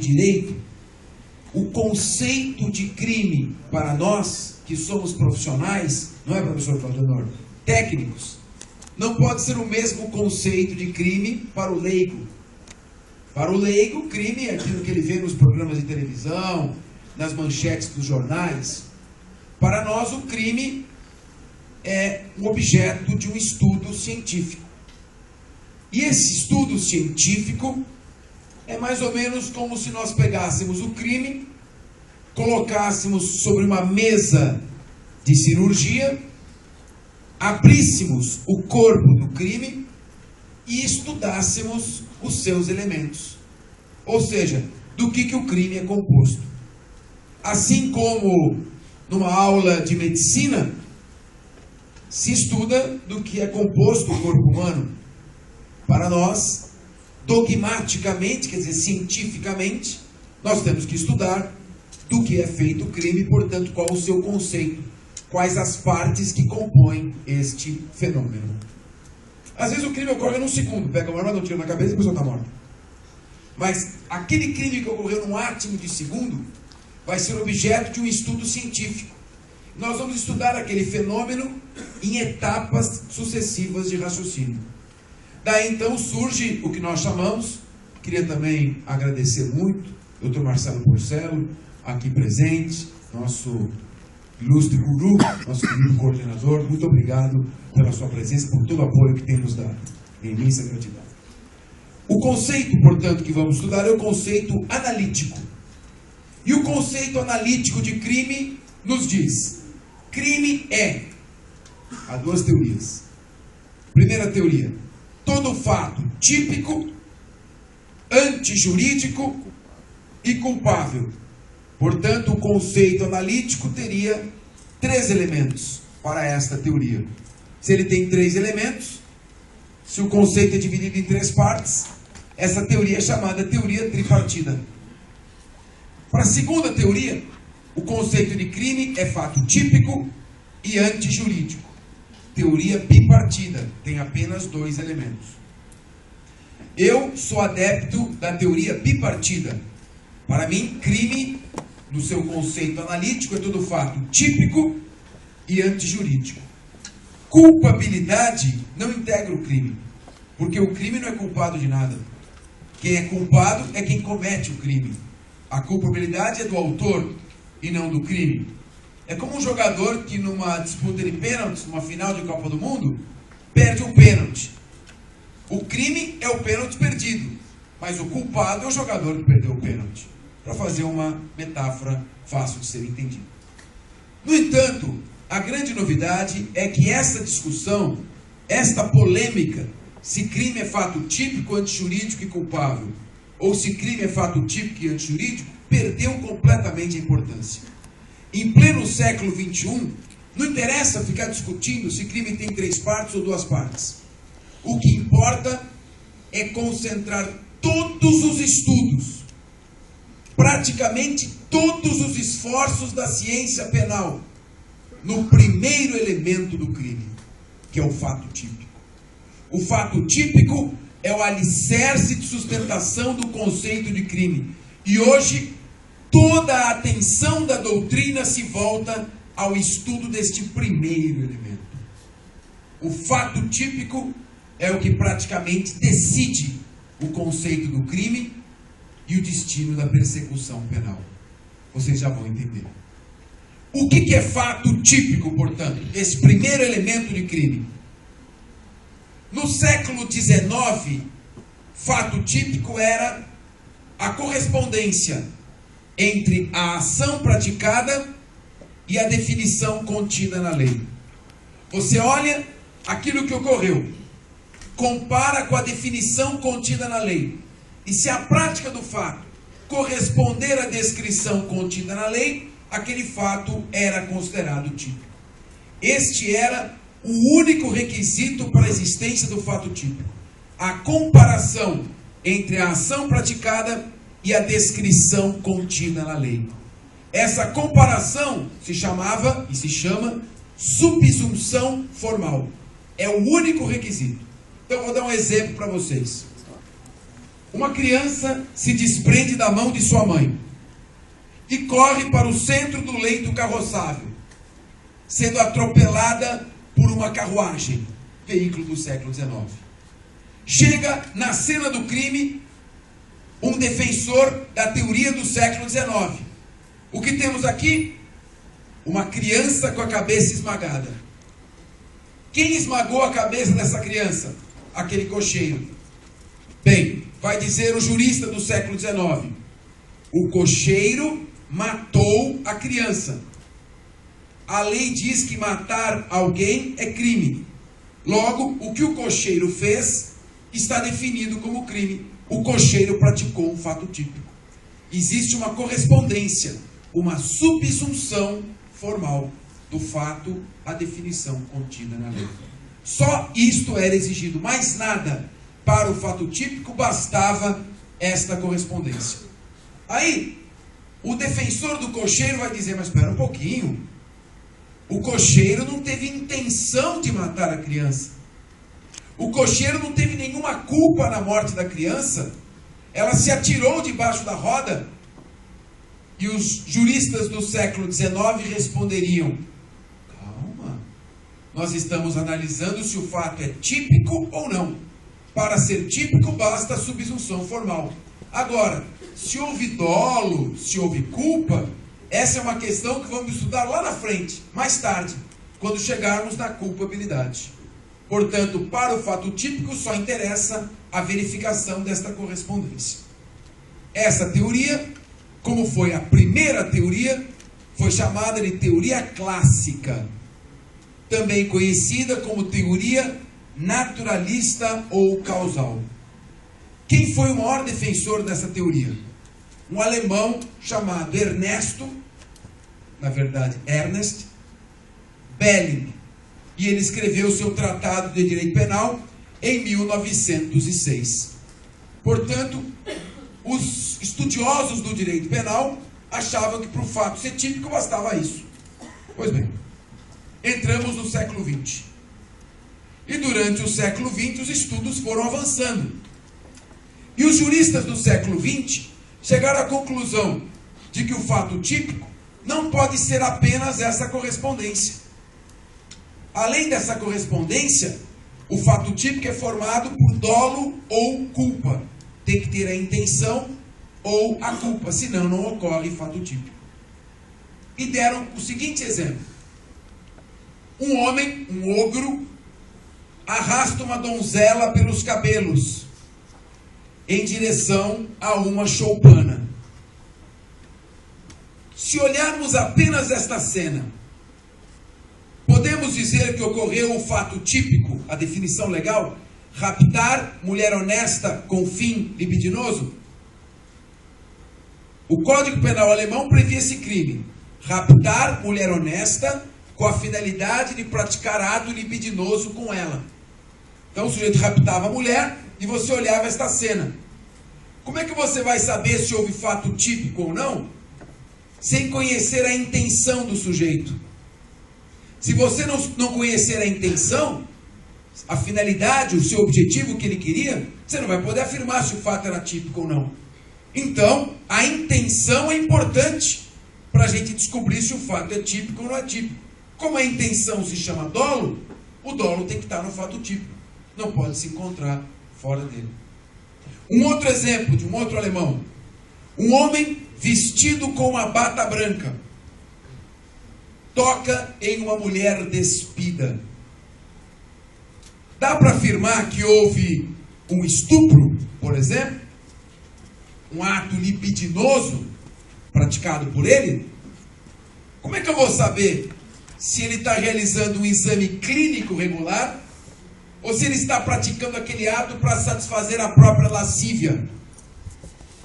direito, o conceito de crime para nós, que somos profissionais, não é, professor Claudionor? Técnicos, não pode ser o mesmo conceito de crime para o leigo. Para o leigo, crime é aquilo que ele vê nos programas de televisão, nas manchetes dos jornais. Para nós, o crime é um objeto de um estudo científico. E esse estudo científico é mais ou menos como se nós pegássemos o crime, colocássemos sobre uma mesa de cirurgia, abríssemos o corpo do crime e estudássemos os seus elementos. Ou seja, do que o crime é composto. Assim como numa aula de medicina, se estuda do que é composto o corpo humano. Para nós, dogmaticamente, quer dizer, cientificamente, nós temos que estudar do que é feito o crime, portanto, qual o seu conceito, quais as partes que compõem este fenômeno. Às vezes o crime ocorre num segundo, pega uma arma, dá um tiro na cabeça e a pessoa está morta. Mas aquele crime que ocorreu num átimo de segundo vai ser objeto de um estudo científico. Nós vamos estudar aquele fenômeno em etapas sucessivas de raciocínio. Daí então surge o que nós chamamos, queria também agradecer muito, Dr. Marcelo Porcelo, aqui presente, nosso ilustre guru, nosso querido coordenador, muito obrigado pela sua presença, por todo o apoio que tem nos dado. Imensa gratidão. O conceito, portanto, que vamos estudar é o conceito analítico. E o conceito analítico de crime nos diz: crime é... Há duas teorias. Primeira teoria: todo fato típico, antijurídico e culpável. Portanto, o conceito analítico teria três elementos para esta teoria. Se ele tem três elementos, se o conceito é dividido em três partes, essa teoria é chamada teoria tripartida. Para a segunda teoria, o conceito de crime é fato típico e antijurídico. Teoria bipartida, tem apenas dois elementos. Eu sou adepto da teoria bipartida. Para mim, crime, no seu conceito analítico, é todo fato típico e antijurídico. Culpabilidade não integra o crime, porque o crime não é culpado de nada. Quem é culpado é quem comete o crime. A culpabilidade é do autor e não do crime. É como um jogador que numa disputa de pênaltis, numa final de Copa do Mundo, perde um pênalti. O crime é o pênalti perdido, mas o culpado é o jogador que perdeu o pênalti. Para fazer uma metáfora fácil de ser entendida. No entanto, a grande novidade é que essa discussão, esta polêmica, se crime é fato típico, antijurídico e culpável, ou se crime é fato típico e antijurídico, perdeu completamente a importância. Em pleno século XXI, não interessa ficar discutindo se crime tem três partes ou duas partes. O que importa é concentrar todos os estudos, praticamente todos os esforços da ciência penal, no primeiro elemento do crime, que é o fato típico. O fato típico é o alicerce de sustentação do conceito de crime. E hoje, toda a atenção da doutrina se volta ao estudo deste primeiro elemento. O fato típico é o que praticamente decide o conceito do crime e o destino da persecução penal. Vocês já vão entender. O que é fato típico, portanto? Esse primeiro elemento de crime. No século XIX, fato típico era a correspondência entre a ação praticada e a definição contida na lei. Você olha aquilo que ocorreu, compara com a definição contida na lei, e se a prática do fato corresponder à descrição contida na lei, aquele fato era considerado típico. Este era o único requisito para a existência do fato típico: a comparação entre a ação praticada e a descrição contida na lei. Essa comparação se chamava e se chama subsunção formal. É o único requisito. Então, eu vou dar um exemplo para vocês. Uma criança se desprende da mão de sua mãe e corre para o centro do leito carroçável, sendo atropelada por uma carruagem, veículo do século XIX. Chega na cena do crime um defensor da teoria do século XIX. O que temos aqui? Uma criança com a cabeça esmagada. Quem esmagou a cabeça dessa criança? Aquele cocheiro. Bem, vai dizer o jurista do século XIX. O cocheiro matou a criança. A lei diz que matar alguém é crime. Logo, o que o cocheiro fez está definido como crime. O cocheiro praticou um fato típico. Existe uma correspondência, uma subsunção formal do fato à definição contida na lei. Só isto era exigido, mais nada. Para o fato típico bastava esta correspondência. Aí, o defensor do cocheiro vai dizer, mas espera um pouquinho. O cocheiro não teve intenção de matar a criança. O cocheiro não teve nenhuma culpa na morte da criança. Ela se atirou debaixo da roda. E os juristas do século XIX responderiam, calma, nós estamos analisando se o fato é típico ou não. Para ser típico basta a subsunção formal. Agora, se houve dolo, se houve culpa, essa é uma questão que vamos estudar lá na frente, mais tarde, quando chegarmos na culpabilidade. Portanto, para o fato típico só interessa a verificação desta correspondência. Essa teoria, como foi a primeira teoria, foi chamada de teoria clássica, também conhecida como teoria naturalista ou causal. Quem foi o maior defensor dessa teoria? Um alemão chamado Ernest Belling. E ele escreveu seu tratado de direito penal em 1906. Portanto, os estudiosos do direito penal achavam que para o fato ser típico bastava isso. Pois bem, entramos no século XX. E durante o século XX os estudos foram avançando. E os juristas do século XX chegaram à conclusão de que o fato típico não pode ser apenas essa correspondência. Além dessa correspondência, o fato típico é formado por dolo ou culpa. Tem que ter a intenção ou a culpa, senão não ocorre fato típico. E deram o seguinte exemplo. Um homem, um ogro, arrasta uma donzela pelos cabelos em direção a uma choupana. Se olharmos apenas esta cena, podemos dizer que ocorreu um fato típico, a definição legal? Raptar mulher honesta com fim libidinoso? O Código Penal alemão previa esse crime. Raptar mulher honesta com a finalidade de praticar ato libidinoso com ela. Então o sujeito raptava a mulher e você olhava esta cena. Como é que você vai saber se houve fato típico ou não? Sem conhecer a intenção do sujeito. Se você não conhecer a intenção, a finalidade, o seu objetivo que ele queria, você não vai poder afirmar se o fato era típico ou não. Então, a intenção é importante para a gente descobrir se o fato é típico ou não é típico. Como a intenção se chama dolo, o dolo tem que estar no fato típico. Não pode se encontrar fora dele. Um outro exemplo de um outro alemão. Um homem vestido com uma bata branca toca em uma mulher despida. Dá para afirmar que houve um estupro, por exemplo? Um ato libidinoso praticado por ele? Como é que eu vou saber se ele está realizando um exame clínico regular ou se ele está praticando aquele ato para satisfazer a própria lascívia?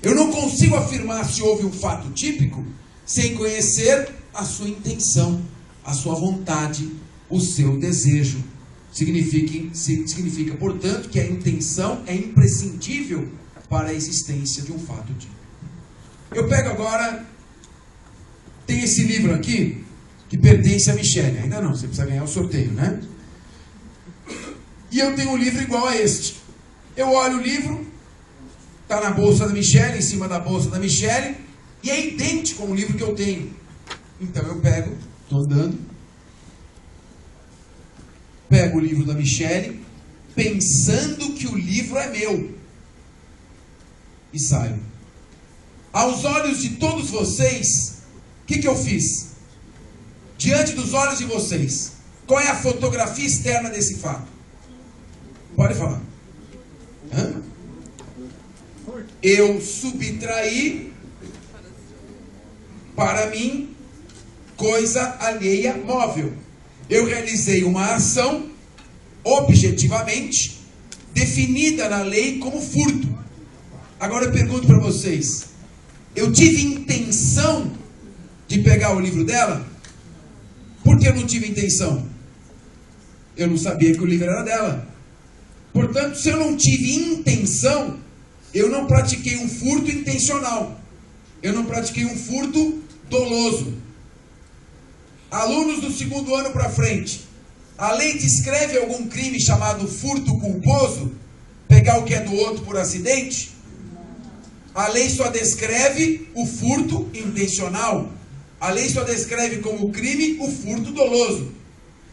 Eu não consigo afirmar se houve um fato típico sem conhecer a sua intenção, a sua vontade, o seu desejo. Significa, portanto, que a intenção é imprescindível para a existência de um fato típico. Eu pego agora, tem esse livro aqui, que pertence a Michele. Ainda não, você precisa ganhar o sorteio, né? E eu tenho um livro igual a este. Eu olho o livro, está na bolsa da Michelle, em cima da bolsa da Michelle, e é idêntico ao livro que eu tenho. Então eu pego, estou andando, pego o livro da Michelle, pensando que o livro é meu, e saio. Aos olhos de todos vocês, o que eu fiz? Diante dos olhos de vocês, qual é a fotografia externa desse fato? Pode falar. Hã? Eu subtraí para mim coisa alheia móvel. Eu realizei uma ação objetivamente definida na lei como furto. Agora eu pergunto para vocês, eu tive intenção de pegar o livro dela? Por que eu não tive intenção? Eu não sabia que o livro era dela. Portanto, se eu não tive intenção, eu não pratiquei um furto intencional. Eu não pratiquei um furto doloso. Alunos do segundo ano para frente, a lei descreve algum crime chamado furto culposo? Pegar o que é do outro por acidente? A lei só descreve o furto intencional. A lei só descreve como crime o furto doloso.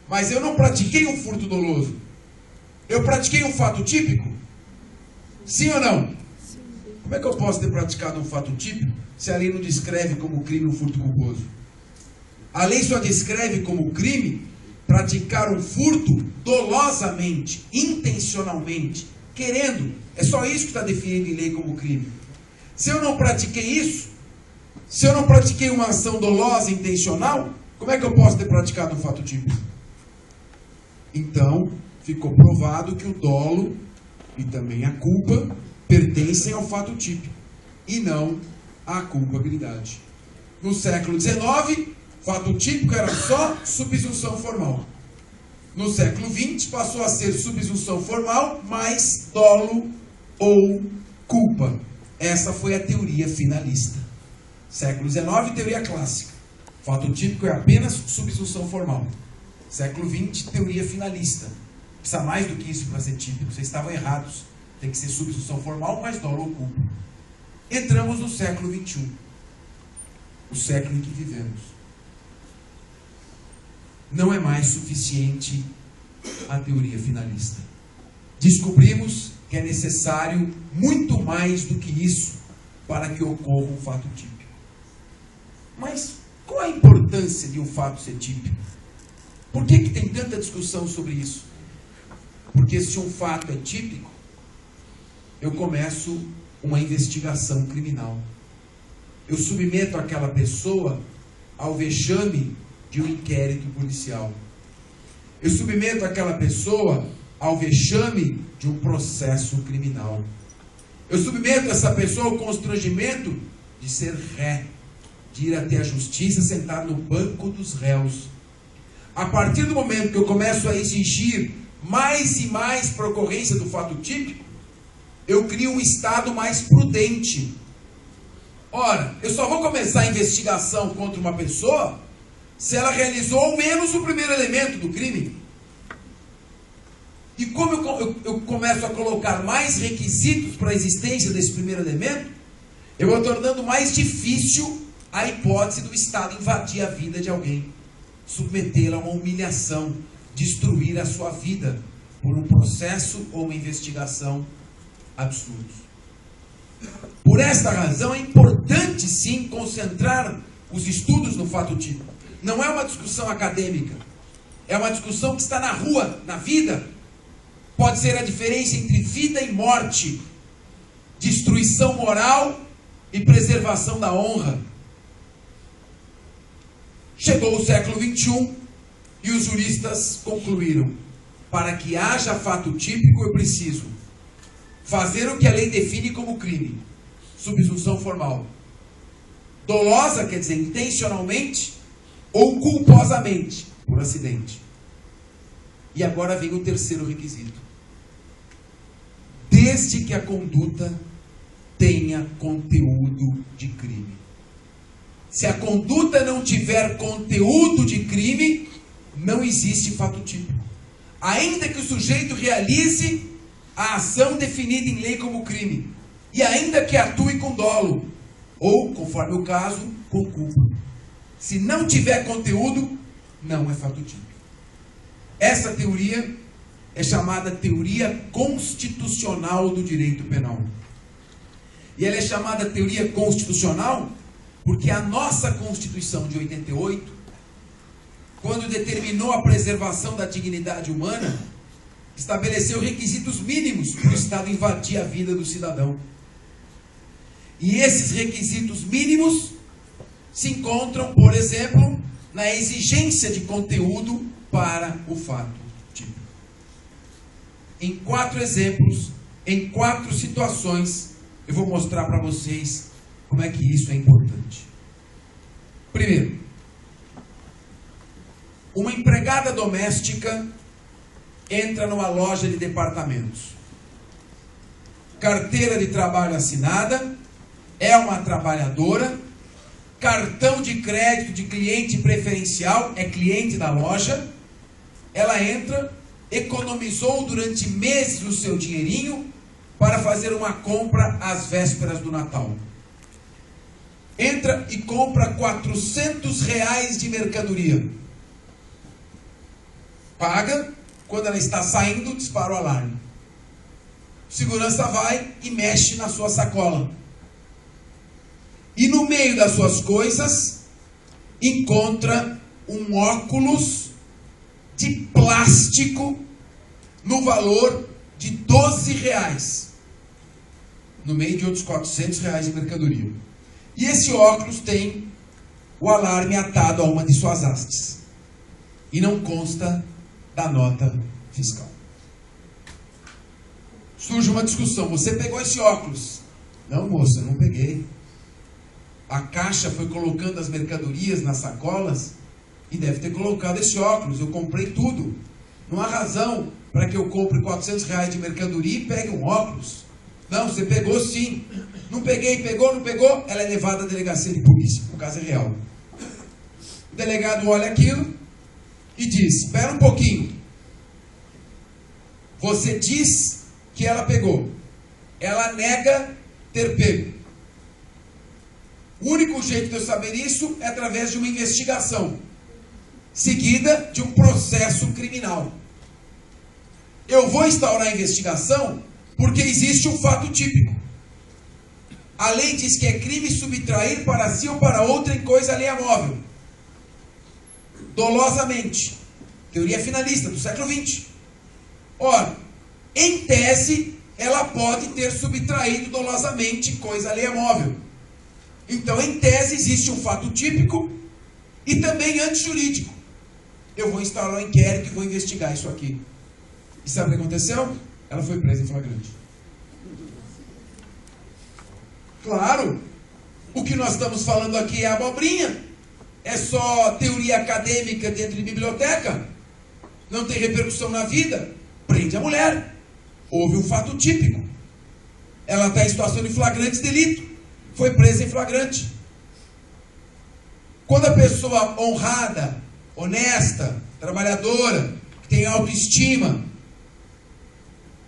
Mas eu não pratiquei um furto doloso. Eu pratiquei um fato típico? Sim ou não? Como é que eu posso ter praticado um fato típico se a lei não descreve como crime um furto culposo? A lei só descreve como crime praticar um furto dolosamente, intencionalmente, querendo. É só isso que está definido em lei como crime. Se eu não pratiquei isso, se eu não pratiquei uma ação dolosa, intencional, como é que eu posso ter praticado um fato típico? Então, ficou provado que o dolo e também a culpa pertencem ao fato típico e não à culpabilidade. No século XIX, fato típico era só subsunção formal. No século XX, passou a ser subsunção formal mais dolo ou culpa. Essa foi a teoria finalista. Século XIX, teoria clássica. Fato típico é apenas subsunção formal. Século XX, teoria finalista. Precisa mais do que isso para ser típico. Vocês estavam errados. Tem que ser subsunção formal mais dolo ou culpa. Entramos no século XXI. O século em que vivemos. Não é mais suficiente a teoria finalista. Descobrimos que é necessário muito mais do que isso para que ocorra um fato típico. Mas qual a importância de um fato ser típico? Por que tem tanta discussão sobre isso? Porque se um fato é típico, eu começo uma investigação criminal. Eu submeto aquela pessoa ao vexame de um inquérito policial. Eu submeto aquela pessoa ao vexame de um processo criminal. Eu submeto essa pessoa ao constrangimento de ser ré, de ir até a justiça, sentar no banco dos réus. A partir do momento que eu começo a exigir mais e mais para a ocorrência do fato típico, eu crio um estado mais prudente. Ora, eu só vou começar a investigação contra uma pessoa se ela realizou ao menos o primeiro elemento do crime. E como eu começo a colocar mais requisitos para a existência desse primeiro elemento, eu vou tornando mais difícil a hipótese do Estado invadir a vida de alguém, submetê-la a uma humilhação, destruir a sua vida por um processo ou uma investigação absurdos. Por esta razão é importante sim concentrar os estudos no fato típico. Não é uma discussão acadêmica, é uma discussão que está na rua, na vida. Pode ser a diferença entre vida e morte, destruição moral e preservação da honra. Chegou o século XXI e os juristas concluíram: para que haja fato típico eu preciso fazer o que a lei define como crime, subsunção formal. Dolosa quer dizer intencionalmente ou culposamente, por acidente. E agora vem o terceiro requisito: desde que a conduta tenha conteúdo de crime. Se a conduta não tiver conteúdo de crime, não existe fato típico. Ainda que o sujeito realize a ação definida em lei como crime, e ainda que atue com dolo, ou, conforme o caso, com culpa. Se não tiver conteúdo, não é fato típico. Essa teoria é chamada teoria constitucional do direito penal. E ela é chamada teoria constitucional porque a nossa Constituição de 88, quando determinou a preservação da dignidade humana, estabeleceu requisitos mínimos para o Estado invadir a vida do cidadão. E esses requisitos mínimos se encontram, por exemplo, na exigência de conteúdo para o fato típico. Em 4 exemplos, em 4 situações, eu vou mostrar para vocês como é que isso é importante. Primeiro, uma empregada doméstica entra numa loja de departamentos. Carteira de trabalho assinada, é uma trabalhadora, cartão de crédito de cliente preferencial, é cliente da loja. Ela entra, economizou durante meses o seu dinheirinho para fazer uma compra às vésperas do Natal. Entra e compra R$400 de mercadoria. Paga, quando ela está saindo, dispara o alarme. Segurança vai e mexe na sua sacola. E no meio das suas coisas, encontra um óculos de plástico no valor de R$12, no meio de outros R$400 de mercadoria. E esse óculos tem o alarme atado a uma de suas hastes. E não consta da nota fiscal. Surge uma discussão. Você pegou esse óculos? Não, moça, não peguei. A caixa foi colocando as mercadorias nas sacolas e deve ter colocado esse óculos. Eu comprei tudo. Não há razão para que eu compre R$400 de mercadoria e pegue um óculos. Não, você pegou sim. Não peguei, pegou, não pegou. Ela é levada à delegacia de polícia. O caso é real. O delegado olha aquilo e diz: espera um pouquinho. Você diz que ela pegou. Ela nega ter pego. O único jeito de eu saber isso é através de uma investigação, seguida de um processo criminal. Eu vou instaurar a investigação porque existe um fato típico. A lei diz que é crime subtrair para si ou para outra em coisa alheia móvel, dolosamente. Teoria finalista do século XX. Ora, em tese, ela pode ter subtraído dolosamente coisa alheia móvel. Então, em tese, existe um fato típico e também antijurídico. Eu vou instaurar um inquérito e vou investigar isso aqui. E sabe o que aconteceu? Ela foi presa em flagrante. Claro, o que nós estamos falando aqui é abobrinha. É só teoria acadêmica dentro de biblioteca. Não tem repercussão na vida. Prende a mulher. Houve um fato típico. Ela está em situação de flagrante delito. Foi presa em flagrante. Quando a pessoa honrada, honesta, trabalhadora, que tem autoestima,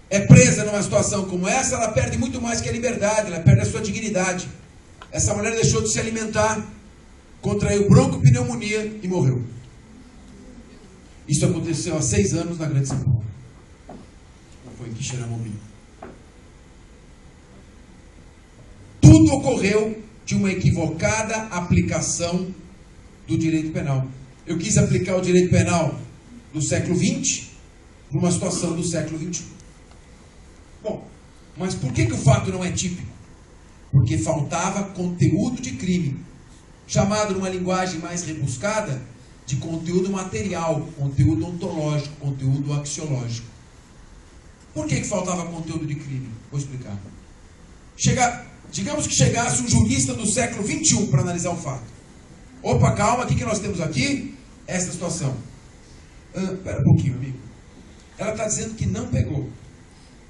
é presa numa situação como essa, ela perde muito mais que a liberdade, ela perde a sua dignidade. Essa mulher deixou de se alimentar, contraiu broncopneumonia e morreu. Isso aconteceu há 6 anos na Grande São Paulo. Foi em Quixeramobim. Tudo ocorreu de uma equivocada aplicação do direito penal. Eu quis aplicar o direito penal do século XX para uma situação do século XXI. Bom, mas por que o fato não é típico? Porque faltava conteúdo de crime, chamado numa linguagem mais rebuscada de conteúdo material, conteúdo ontológico, conteúdo axiológico. Por que faltava conteúdo de crime? Vou explicar. Digamos que chegasse um jurista do século XXI para analisar o fato. Opa, calma, o que nós temos aqui? Essa situação. Espera um pouquinho, amigo. Ela está dizendo que não pegou.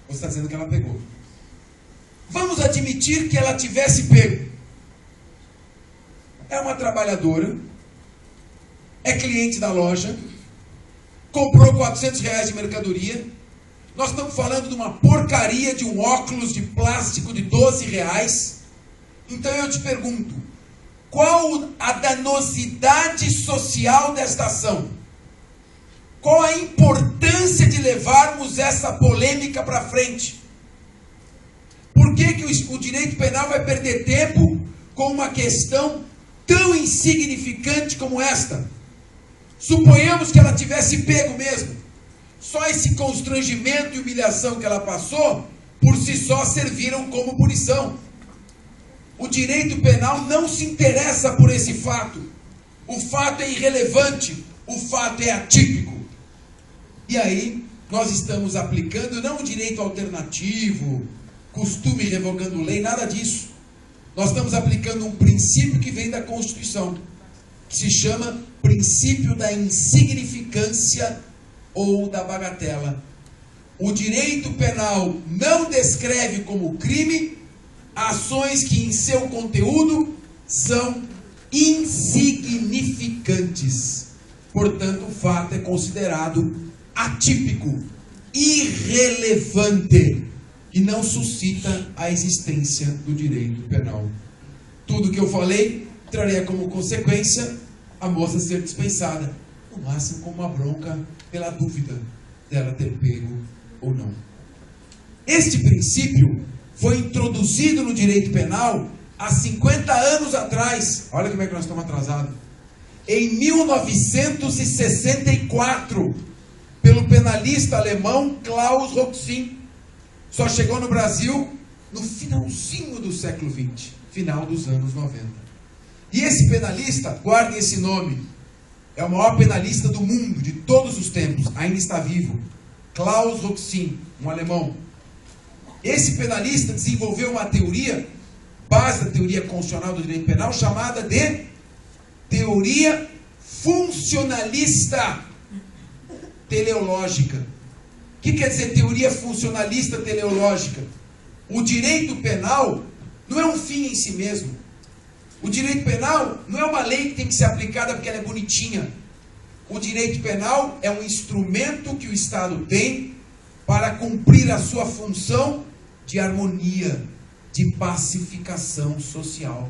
Você está dizendo que ela pegou. Vamos admitir que ela tivesse pego. É uma trabalhadora, é cliente da loja, comprou R$400 de mercadoria, Nós estamos falando de uma porcaria de um óculos de plástico de R$12. Então eu te pergunto, qual a danosidade social desta ação? Qual a importância de levarmos essa polêmica para frente? Por que o direito penal vai perder tempo com uma questão tão insignificante como esta? Suponhamos que ela tivesse pego mesmo. Só esse constrangimento e humilhação que ela passou, por si só serviram como punição. O direito penal não se interessa por esse fato. O fato é irrelevante, o fato é atípico. E aí, nós estamos aplicando não o direito alternativo, costume revogando lei, nada disso. Nós estamos aplicando um princípio que vem da Constituição, que se chama princípio da insignificância ou da bagatela. O direito penal não descreve como crime ações que em seu conteúdo são insignificantes. Portanto, o fato é considerado atípico, irrelevante e não suscita a existência do direito penal. Tudo que eu falei traria como consequência a moça ser dispensada, no máximo com uma bronca pela dúvida dela ter pego ou não. Este princípio foi introduzido no direito penal há 50 anos atrás. Olha como é que nós estamos atrasados. Em 1964, pelo penalista alemão Klaus Roxin. Só chegou no Brasil no finalzinho do século XX, final dos anos 90. E esse penalista, guardem esse nome, é o maior penalista do mundo, de todos os tempos, ainda está vivo. Klaus Roxin, um alemão. Esse penalista desenvolveu uma teoria, base da teoria constitucional do direito penal, chamada de teoria funcionalista teleológica. O que quer dizer teoria funcionalista teleológica? O direito penal não é um fim em si mesmo. O direito penal não é uma lei que tem que ser aplicada porque ela é bonitinha. O direito penal é um instrumento que o Estado tem para cumprir a sua função de harmonia, de pacificação social.